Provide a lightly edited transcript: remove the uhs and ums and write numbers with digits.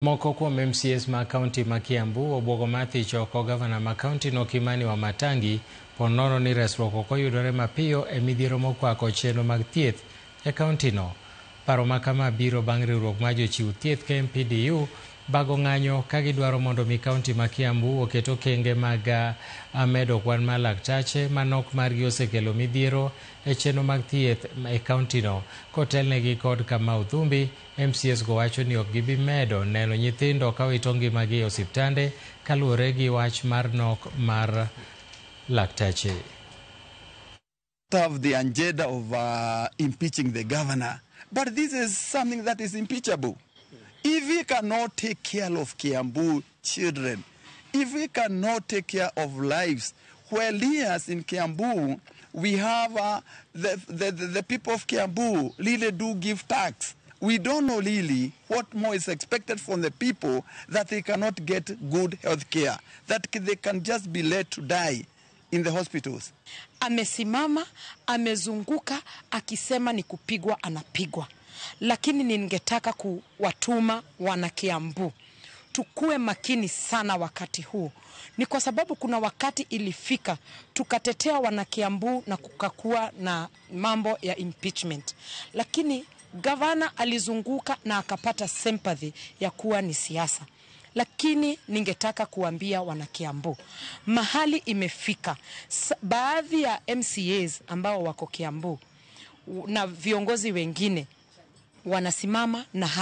Moko kuom MCAs ma kaunti ma Kiambu obwogo mathich oko gavana ma kaunti no Kimani Wamatangi ponono ni resruok ok oyudore mapiyo e midhiero mokwako chenro mag thieth e kaunti no. Paro makama biro bang' riwruok mar jochiw thieth KMPDU bago ng'anyo ka gidwaro mondo mi kaunti ma Kiambu oket okenge mag medo kwan mar laktache manok margi osekelo midhiero e chenro mag thieth e kaunti no. Kotelnegi kod Kamau Thumbi, MCAs go wacho ni ok gibi medo neno nyithindo ka wito ngimagi e osiptande kaluwore gi wach mar nok mar laktache. Of the agenda of impeaching the governor, but this is something that is impeachable. If we cannot take care of Kiambu children, if we cannot take care of lives, well, here in Kiambu, we have the people of Kiambu really do give tax. We don't know really what more is expected from the people that they cannot get good health care, that they can just be led to die in the hospitals. Amesimama, amezunguka, akisema ni kupigwa anapigwa. Lakini ningetaka kuwatuma wana Kiambu. Tukue makini sana wakati huu. Ni kwa sababu kuna wakati ilifika tukatetea wana Kiambu na kukakuwa na mambo ya impeachment. Lakini gavana alizunguka na akapata sympathy ya kuwa ni siasa. Lakini ningetaka kuambia wana Kiambu, mahali imefika. Baadhi ya MCAs ambao wako Kiambu na viongozi wengine wanasimama na